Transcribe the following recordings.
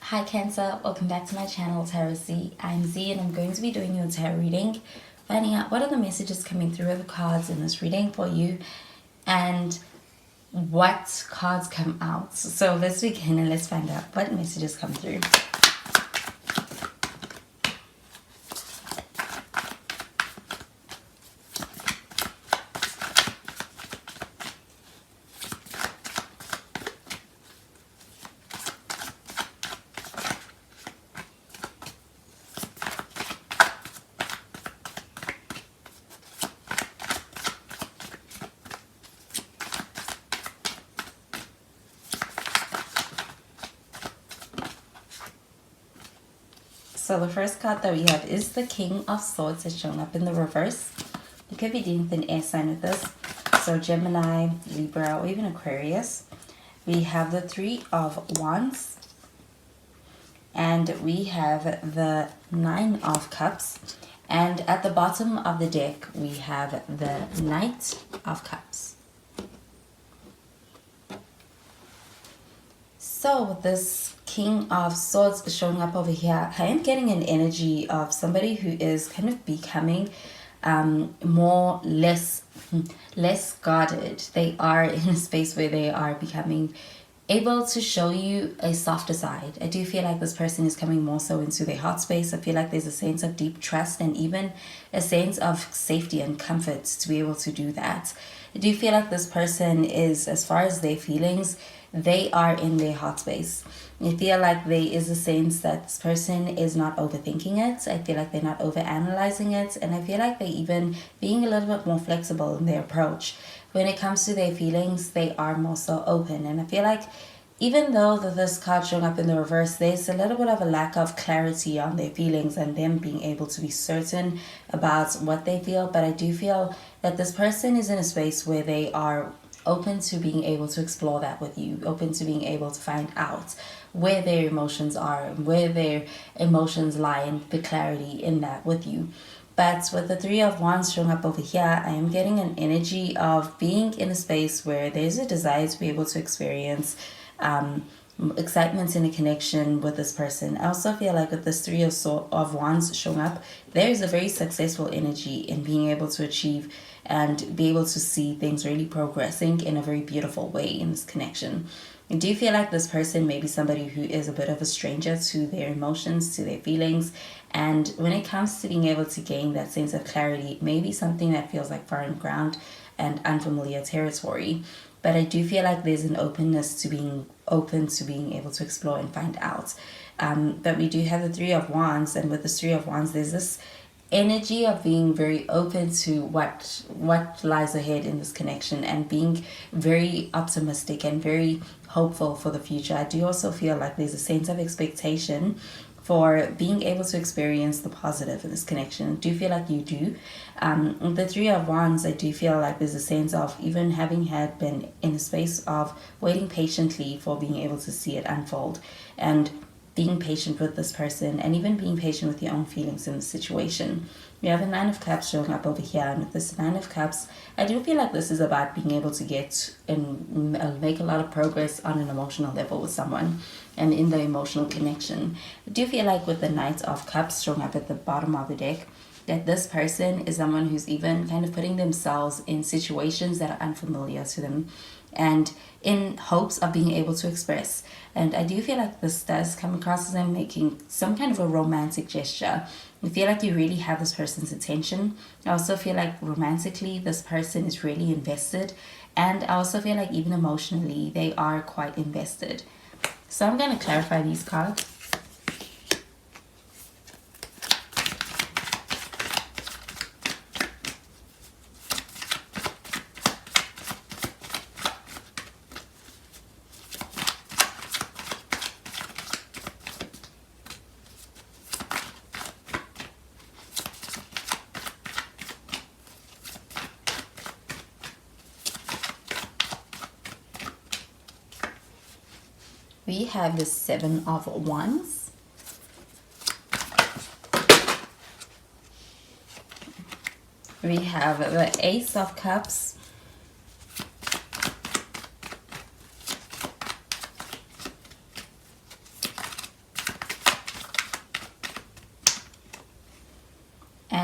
Hi Cancer, welcome back to my channel Tarot Z. I'm Z and I'm going to be doing your tarot reading, finding out what are the messages coming through with the cards in this reading for you and what cards come out. So let's begin and let's find out what messages come through. So the first card that we have is the King of Swords. It's shown up in the reverse. You could be dealing with an air sign with this. So Gemini, Libra, or even Aquarius. We have the Three of Wands. And we have the Nine of Cups. And at the bottom of the deck, we have the Knight of Cups. So this King of Swords is showing up over here. I am getting an energy of somebody who is kind of becoming less guarded. They are in a space where they are becoming able to show you a softer side. I do feel like this person is coming more so into their heart space. I feel like there's a sense of deep trust and even a sense of safety and comfort to be able to do that. I do feel like this person is, as far as their feelings, they are in their heart space. I feel like there is a sense that this person is not overthinking it. I feel like they're not overanalyzing it. And I feel like they're even being a little bit more flexible in their approach. When it comes to their feelings, they are more so open. And I feel like even though this card showing up in the reverse, there's a little bit of a lack of clarity on their feelings and them being able to be certain about what they feel. But I do feel that this person is in a space where they are open to being able to explore that with you, open to being able to find out where their emotions are, where their emotions lie, and the clarity in that with you. But with the Three of Wands showing up over here, I am getting an energy of being in a space where there's a desire to be able to experience excitement in a connection with this person. I also feel like with this Three of Wands showing up, there is a very successful energy in being able to achieve and be able to see things really progressing in a very beautiful way in this connection. I do feel like this person may be somebody who is a bit of a stranger to their emotions, to their feelings, and when it comes to being able to gain that sense of clarity, it may be something that feels like foreign ground and unfamiliar territory. But I do feel like there's an openness to being open to being able to explore and find out. But we do have the Three of Wands, and with the Three of Wands, there's this energy of being very open to what lies ahead in this connection and being very optimistic and very hopeful for the future. I do also feel like there's a sense of expectation for being able to experience the positive in this connection. I do feel like you do. The Three of Wands, I do feel like there's a sense of even having had been in a space of waiting patiently for being able to see it unfold and being patient with this person and even being patient with your own feelings in the situation. We have a Nine of Cups showing up over here, and with this Nine of Cups, I do feel like this is about being able to get and make a lot of progress on an emotional level with someone and in the emotional connection. I do feel like with the Knight of Cups showing up at the bottom of the deck, that this person is someone who's even kind of putting themselves in situations that are unfamiliar to them and in hopes of being able to express. And I do feel like this does come across as them making some kind of a romantic gesture. I feel like you really have this person's attention. I also feel like romantically this person is really invested, and I also feel like even emotionally they are quite invested. So I'm going to clarify these cards. We have the Seven of Wands. We have the Ace of Cups.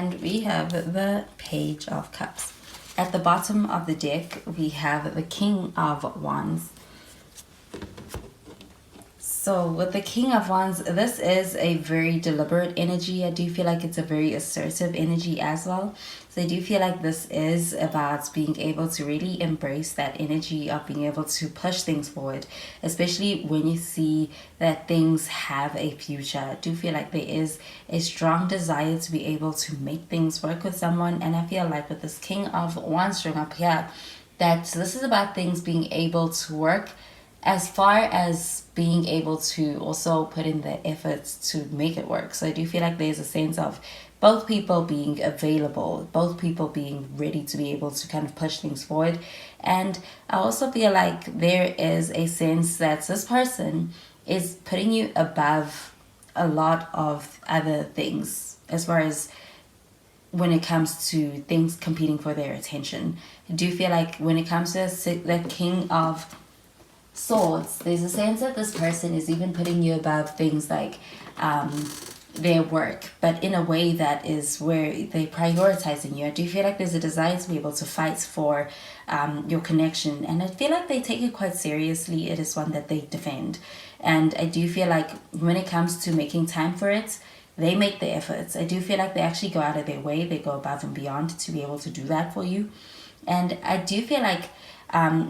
And we have the Page of Cups. At the bottom of the deck, we have the King of Wands. So with the King of Wands, this is a very deliberate energy. I do feel like it's a very assertive energy as well. So I do feel like this is about being able to really embrace that energy of being able to push things forward, especially when you see that things have a future. I do feel like there is a strong desire to be able to make things work with someone. And I feel like with this King of Wands showing up here, that this is about things being able to work, as far as being able to also put in the efforts to make it work. So I do feel like there's a sense of both people being available, both people being ready to be able to kind of push things forward. And I also feel like there is a sense that this person is putting you above a lot of other things as far as when it comes to things competing for their attention. I do feel like when it comes to the King of Swords, there's a sense that this person is even putting you above things like their work, but in a way that is where they're prioritizing you. I do feel like there's a desire to be able to fight for your connection, and I feel like they take it quite seriously. It is one that they defend, and I do feel like when it comes to making time for it, they make the efforts. I do feel like they actually go out of their way, they go above and beyond to be able to do that for you. And I do feel like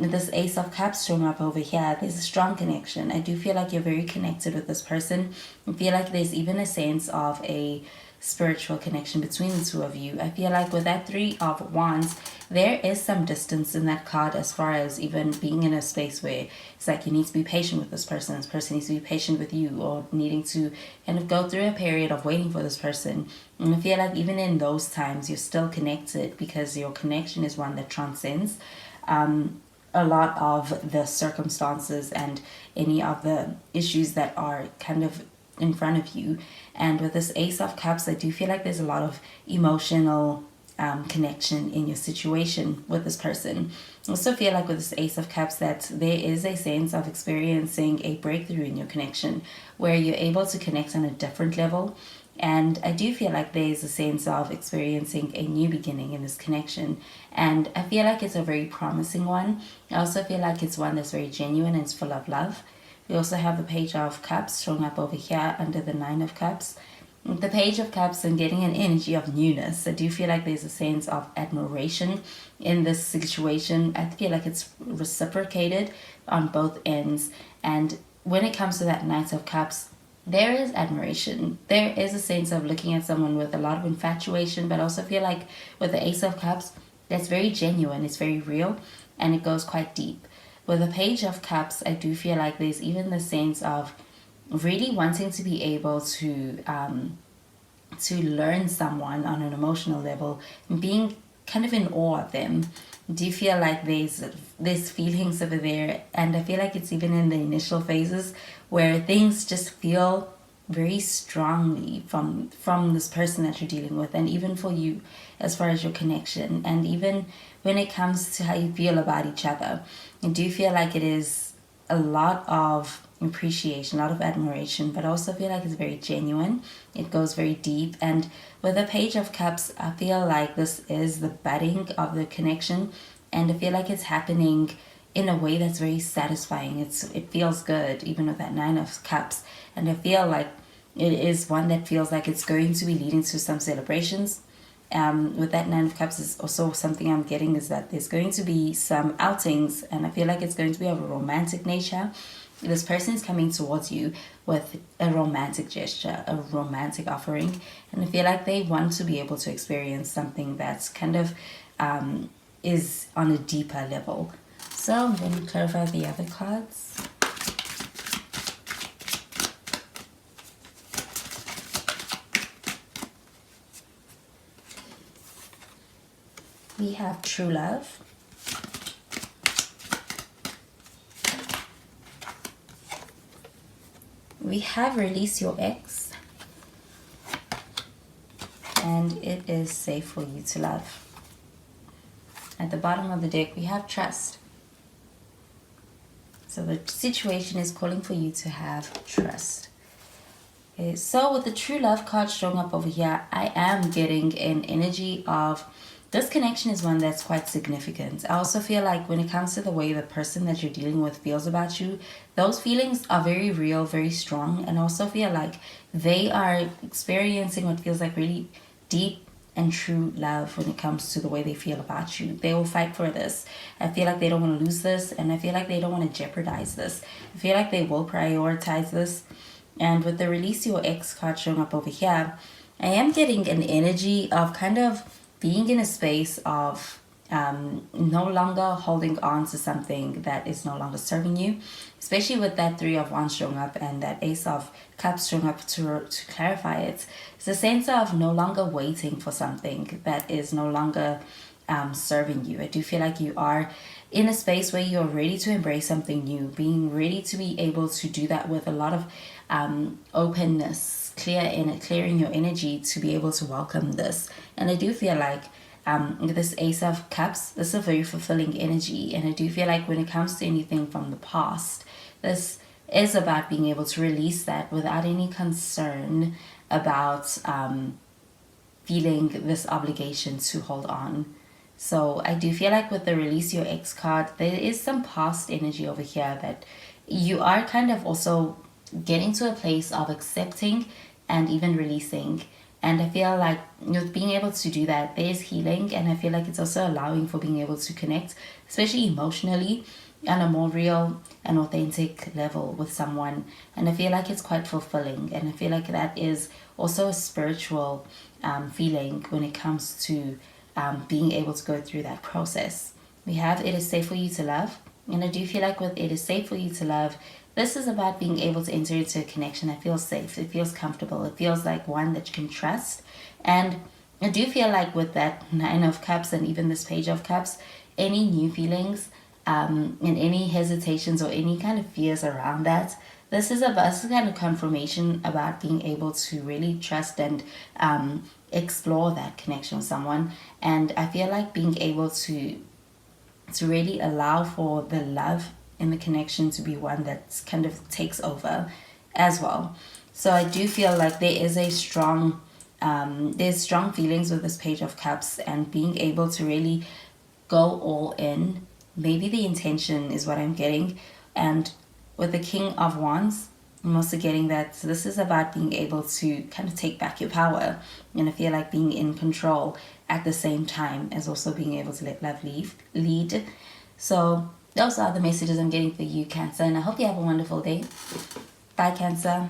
this Ace of Cups showing up over here, there's a strong connection. I do feel like you're very connected with this person. I feel like there's even a sense of a spiritual connection between the two of you. I feel like with that Three of Wands, there is some distance in that card as far as even being in a space where it's like you need to be patient with this person needs to be patient with you, or needing to kind of go through a period of waiting for this person. And I feel like even in those times, you're still connected because your connection is one that transcends a lot of the circumstances and any of the issues that are kind of in front of you. And with this Ace of Cups, I do feel like there's a lot of emotional connection in your situation with this person. I also feel like with this Ace of Cups that there is a sense of experiencing a breakthrough in your connection where you're able to connect on a different level. And I do feel like there's a sense of experiencing a new beginning in this connection. And I feel like it's a very promising one. I also feel like it's one that's very genuine and it's full of love. We also have the Page of Cups showing up over here under the Nine of Cups. The Page of Cups and getting an energy of newness. I do feel like there's a sense of admiration in this situation. I feel like it's reciprocated on both ends. And when it comes to that Knight of Cups, there is admiration. There is a sense of looking at someone with a lot of infatuation, but I also feel like with the Ace of Cups, that's very genuine, it's very real, and it goes quite deep. With the Page of Cups, I do feel like there's even the sense of really wanting to be able to learn someone on an emotional level and being kind of in awe of them. Do you feel like there's feelings over there? And I feel like it's even in the initial phases where things just feel very strongly from this person that you're dealing with, and even for you as far as your connection, and even when it comes to how you feel about each other. I do feel like it is a lot of appreciation, a lot of admiration, but I also feel like it's very genuine. It goes very deep. And with the Page of Cups, I feel like this is the budding of the connection, and I feel like it's happening in a way that's very satisfying. It feels good, even with that Nine of Cups. And I feel like it is one that feels like it's going to be leading to some celebrations. With that Nine of Cups is also something I'm getting is that there's going to be some outings, and I feel like it's going to be of a romantic nature. This person is coming towards you with a romantic gesture, a romantic offering, and I feel like they want to be able to experience something that's kind of is on a deeper level. So I'm going to clarify the other cards. We have True Love. We have Release Your Ex. And it is safe for you to love. At the bottom of the deck, we have Trust. So the situation is calling for you to have trust. Okay, so with the true love card showing up over here, I am getting an energy of this connection is one that's quite significant. I also feel like when it comes to the way the person that you're dealing with feels about you, those feelings are very real, very strong, and I also feel like they are experiencing what feels like really deep and true love when it comes to the way they feel about you. They will fight for this. I feel like they don't want to lose this, and I feel like they don't want to jeopardize this. I feel like they will prioritize this. And with the release your ex card showing up over here, I am getting an energy of kind of being in a space of no longer holding on to something that is no longer serving you, especially with that Three of Wands showing up and that Ace of Cups showing up to clarify it. It's a sense of no longer waiting for something that is no longer serving you. I do feel like you are in a space where you're ready to embrace something new, being ready to be able to do that with a lot of openness, clearing your energy to be able to welcome this. And I do feel like with this Ace of Cups, this is a very fulfilling energy. And I do feel like when it comes to anything from the past, this is about being able to release that without any concern about feeling this obligation to hold on. So I do feel like with the release your ex card, there is some past energy over here that you are kind of also getting to a place of accepting and even releasing. And I feel like with being able to do that, there's healing, and I feel like it's also allowing for being able to connect, especially emotionally, on a more real and authentic level with someone. And I feel like it's quite fulfilling, and I feel like that is also a spiritual feeling when it comes to being able to go through that process. We have It Is Safe For You To Love, and I do feel like with It Is Safe For You To Love, this is about being able to enter into a connection that feels safe, it feels comfortable, it feels like one that you can trust. And I do feel like with that Nine of Cups and even this Page of Cups, any new feelings and any hesitations or any kind of fears around that, this is a kind of confirmation about being able to really trust and explore that connection with someone. And I feel like being able to really allow for the love in the connection to be one that kind of takes over as well. So I do feel like there is a strong there's strong feelings with this Page of Cups, and being able to really go all in. Maybe the intention is what I'm getting. And with the King of Wands, I'm also getting that this is about being able to kind of take back your power. And I feel like being in control at the same time as also being able to let love lead. So those are the messages I'm getting for you, Cancer. And I hope you have a wonderful day. Bye, Cancer.